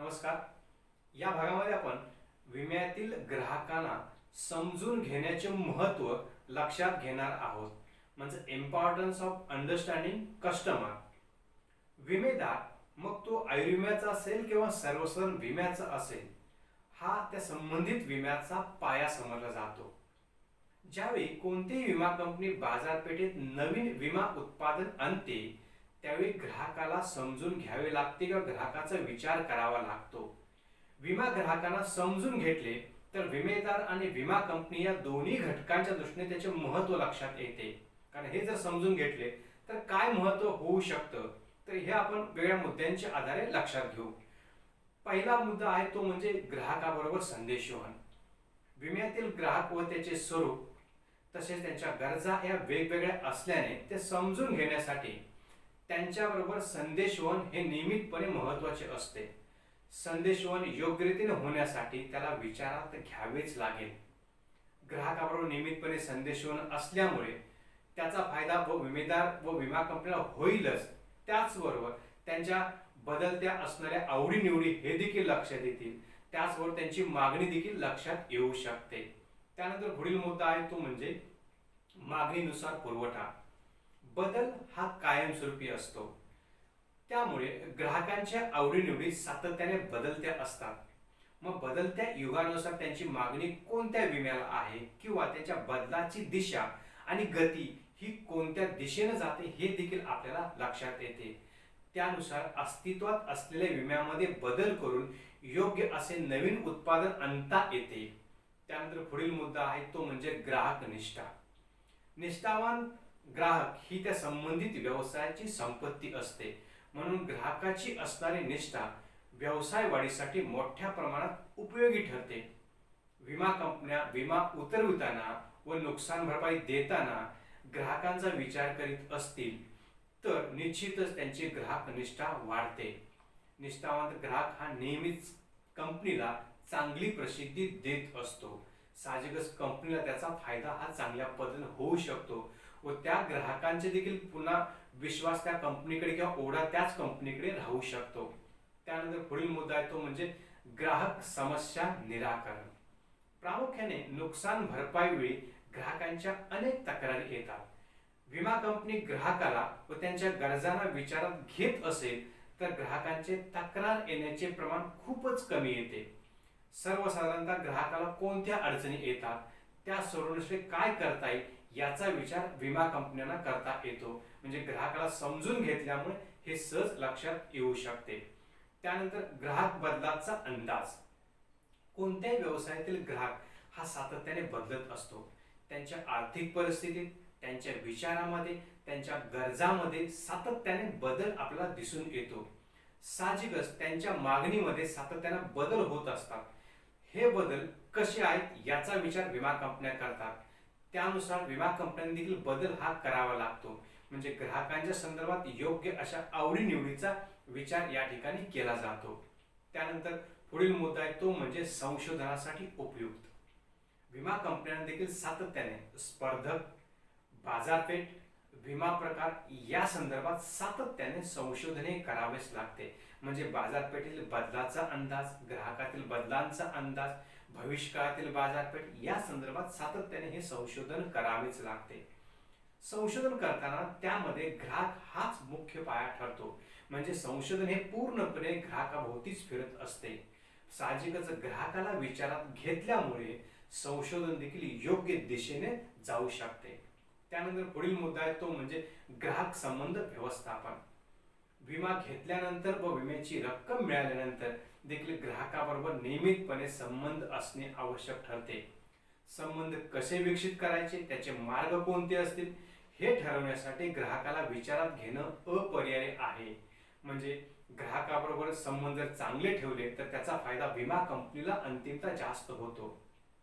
नमस्कार. या भागामध्ये आपण विम्यातील ग्राहकांना समजून घेण्याचे महत्त्व लक्षात घेणार आहोत. म्हणजे इम्पॉर्टन्स ऑफ अंडरस्टँडिंग कस्टमर. विमेदार, मग तो आयुर्विम्याचा असेल किंवा सर्वसाधारण विम्याचा असेल, हा त्या संबंधित विम्याचा पाया समजला जातो. ज्यावेळी कोणतीही विमा कंपनी बाजारपेठेत नवीन विमा उत्पादन आणते, त्यावेळी ग्राहकाला समजून घ्यावे लागते किंवा ग्राहकाचा विचार करावा लागतो. विमा ग्राहकांना समजून घेतले तर विमेदार आणि विमा कंपनी या दोन्ही घटकांच्या दृष्टीने त्याचे महत्त्व लक्षात येते. कारण हे जर समजून घेतले तर काय महत्त्व होऊ शकतं, तर हे आपण वेगळ्या मुद्द्यांच्या आधारे लक्षात घेऊ. पहिला मुद्दा आहे तो म्हणजे ग्राहकाबरोबर संदेशवहन. विम्यातील ग्राहक व त्याचे स्वरूप तसेच त्यांच्या गरजा या वेगवेगळ्या असल्याने ते समजून घेण्यासाठी त्यांच्याबरोबर संदेशवहन हे नियमितपणे महत्त्वाचे असते. संदेशवहन योग्य रीतीने होण्यासाठी त्याला विचारात घ्यावेच लागेल. ग्राहकाबरोबर नियमितपणे संदेशवहन असल्यामुळे त्याचा फायदा व विमेदार व विमा कंपनीला होईलच, त्याचबरोबर त्यांच्या बदलत्या असणाऱ्या आवडीनिवडी हे देखील लक्षात येतील. त्याचबरोबर त्यांची मागणी देखील लक्षात येऊ शकते. त्यानंतर पुढील मुद्दा आहे तो म्हणजे मागणीनुसार पुरवठा. बदल हा कायमस्वरूपी असतो, त्यामुळे ग्राहकांच्या आवडीनिवडी सातत्याने बदलत्या असतात. मग बदलत्या युगानुसार त्यांची मागणी कोणत्या विम्याला आहे किंवा त्याच्या बदलाची दिशा आणि गती ही कोणत्या दिशेने जाते हे देखील आपल्याला लक्षात येते. त्यानुसार अस्तित्वात असलेल्या विम्यामध्ये बदल करून योग्य असे नवीन उत्पादन आणता येते. त्यानंतर पुढील मुद्दा आहे तो म्हणजे ग्राहक निष्ठा. निष्ठावान ग्राहक ही त्या संबंधित व्यवसायाची संपत्ती असते, म्हणून ग्राहकाची असणारी निष्ठा व्यवसाय वाढीसाठी मोठ्या प्रमाणात उपयोगी ठरते. विमा कंपन्या विमा उतरविताना व नुकसान भरपाई देताना ग्राहकांचा विचार करीत असतील तर निश्चितच त्यांची ग्राहक निष्ठा वाढते. निष्ठावंत ग्राहक हा नेहमीच कंपनीला चांगली प्रसिद्धी देत असतो. साहजिकच कंपनीला त्याचा फायदा हा चांगल्या पद्धतीने होऊ शकतो व त्या ग्राहकांचे देखील पुन्हा विश्वास त्या कंपनीकडे किंवा ओढा त्याच कंपनीकडे राहू शकतो. त्यानंतर पुढील मुद्दा आहे तो म्हणजे ग्राहक समस्या निराकरण. प्रामुख्याने नुकसान भरपाई वेळी ग्राहकांच्या अनेक तक्रारी येतात. विमा कंपनी ग्राहकाला व त्यांच्या गरजांना विचारात घेत असेल तर ग्राहकांचे तक्रार येण्याचे प्रमाण खूपच कमी येते. सर्वसाधारणतः ग्राहकाला कोणत्या अडचणी येतात, त्या सोडवण्यासाठी काय करता येईल याचा विचार विमा कंपन्यांना करता येतो. म्हणजे ग्राहकाला समजून घेतल्यामुळे हे सहज लक्षात येऊ शकते. त्यानंतर ग्राहक बदलाचा अंदाज. कोणत्याही व्यवसायातील ग्राहक हा सातत्याने बदलत असतो. त्यांच्या आर्थिक परिस्थितीत, त्यांच्या विचारामध्ये, त्यांच्या गरजामध्ये सातत्याने बदल आपल्याला दिसून येतो. साहजिकच त्यांच्या मागणीमध्ये सातत्याने बदल होत असतात. हे बदल कसे आहेत याचा विचार विमा कंपन्या करतात. त्यानुसार विमा कंपन्यांनी देखील बदल हा करावा लागतो. म्हणजे ग्राहकांच्या संदर्भात योग्य अशा आवडीनिवडीचा विचार या ठिकाणी केला जातो. त्यानंतर पुढील मुद्दा आहे तो म्हणजे संशोधनासाठी उपयुक्त. विमा कंपन्यांना देखील सातत्याने स्पर्धक, बाजारपेठ, विमा प्रकार या संदर्भात सातत्याने संशोधने करावेच लागते. म्हणजे बाजारपेठेतील बदलाचा अंदाज, ग्राहकातील बदलांचा अंदाज, भविष्यकाळातील बाजारपेठ या संदर्भात सातत्याने हे संशोधन करावेच लागते. संशोधन करताना त्यामध्ये ग्राहक हाच मुख्य पाया ठरतो. म्हणजे संशोधन हे पूर्णपणे ग्राहकाभोवतीच फिरत असते. साहजिकच ग्राहकाला विचारात घेतल्यामुळे संशोधन देखील योग्य दिशेने जाऊ शकते. त्यानंतर पुढील मुद्दा आहे तो म्हणजे ग्राहक संबंध व्यवस्थापन. विमा घेतल्यानंतर व विम्याची रक्कम मिळाल्यानंतर देखील ग्राहकाबरोबर नियमितपणे संबंध असणे आवश्यक ठरते. संबंध कसे विकसित करायचे, त्याचे मार्ग कोणते असतील हे ठरवण्यासाठी ग्राहकाला विचारात घेणं अपरिहार्य आहे. म्हणजे ग्राहकाबरोबर संबंध चांगले ठेवले तर त्याचा फायदा विमा कंपनीला अंतिमतः जास्त होतो.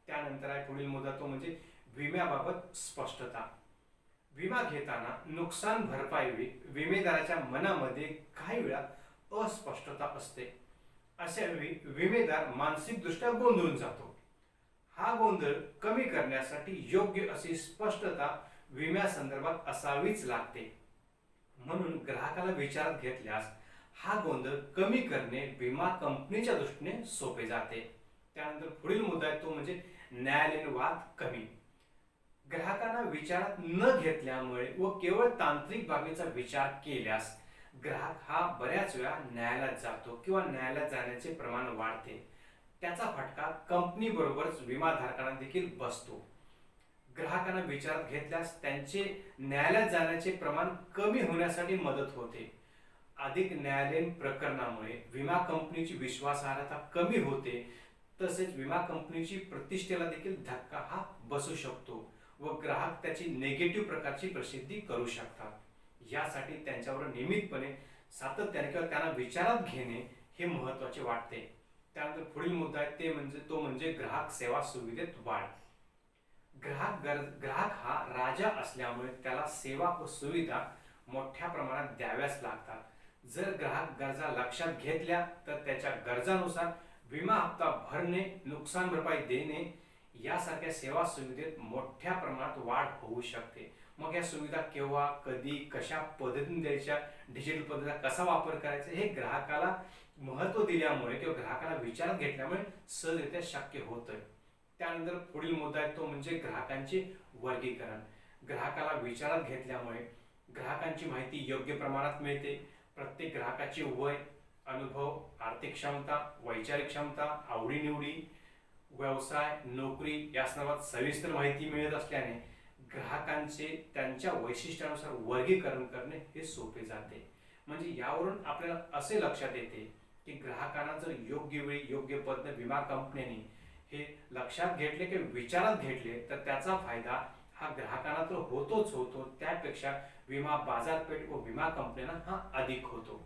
त्यानंतर आहे पुढील मुद्दा तो म्हणजे विम्याबाबत स्पष्टता. विमा घेताना नुकसान भरपाई विमेदाराच्या मनामध्ये काही वेळा अस्पष्टता असते. अशा वेळी विमेदार मानसिकदृष्ट्या गोंधळून जातो. हा गोंधळ कमी करण्यासाठी योग्य अशी स्पष्टता विम्या संदर्भात असावीच लागते. म्हणून ग्राहकाला विचारात घेतल्यास हा गोंधळ कमी करणे विमा कंपनीच्या दृष्टीने सोपे जाते. त्यानंतर पुढील मुद्दा आहे तो म्हणजे न्यायालयीन वाद कमी. ग्राहकांना विचारात न घेतल्यामुळे व केवळ तांत्रिक बाबीचा विचार केल्यास ग्राहक हा बऱ्याच वेळा न्यायालयात जातो किंवा न्यायालयात जाण्याचे प्रमाण वाढते. त्याचा फटका कंपनी बरोबरच विमाधारकांना देखील बसतो. ग्राहकांना विचारात घेतल्यास त्यांचे न्यायालयात जाण्याचे प्रमाण कमी होण्यासाठी मदत होते. अधिक न्यायालयीन प्रकरणामुळे विमा कंपनीची विश्वासार्हता कमी होते. तसेच विमा कंपनीची प्रतिष्ठेला देखील धक्का हा बसू शकतो व ग्राहक त्याची निगेटिव्ह प्रकारची प्रसिद्धी करू शकतात. यासाठी त्यांच्यावर नियमितपणे सातत्याने किंवा त्यांना विचारात घेणे हे महत्त्वाचे वाटते. त्यानंतर पुढील मुद्दा आहे तो म्हणजे ग्राहक सेवा सुविधेत वाढ. ग्राहक हा राजा असल्यामुळे त्याला सेवा व सुविधा मोठ्या प्रमाणात द्याव्याच लागतात. जर ग्राहक गरजा लक्षात घेतल्या तर त्याच्या गरजानुसार विमा हप्ता भरणे, नुकसान भरपाई देणे यासारख्या सेवा सुविधेत मोठ्या प्रमाणात वाढ होऊ शकते. मग या सुविधा केव्हा, कधी, कशा पद्धतीने द्यायच्या, डिजिटल पद्धतीचा कसा वापर करायचा हे ग्राहकाला महत्त्व दिल्यामुळे किंवा ग्राहकाला विचारात घेतल्यामुळे सहजरित्या शक्य होतं. त्यानंतर पुढील मुद्दा आहे तो म्हणजे ग्राहकांचे वर्गीकरण. ग्राहकाला विचारात घेतल्यामुळे ग्राहकांची माहिती योग्य प्रमाणात मिळते. प्रत्येक ग्राहकाचे वय, अनुभव, आर्थिक क्षमता, वैचारिक क्षमता, आवडीनिवडी, व्यवसाय, नोकरी या संदर्भात सविस्तर माहिती मिळत असल्याने ग्राहकांचे त्यांच्या वैशिष्ट्यानुसार वर्गीकरण करणे हे सोपे जाते. म्हणजे यावरून आपल्याला असे लक्षात येते की ग्राहकांना जर योग्य वेळी योग्य पद्धतीने विमा कंपन्यांनी हे लक्षात घेतले किंवा विचारात घेतले तर त्याचा फायदा हा ग्राहकांना तर होतोच होतो, त्यापेक्षा विमा बाजारपेठ व विमा कंपन्यांना हा अधिक होतो.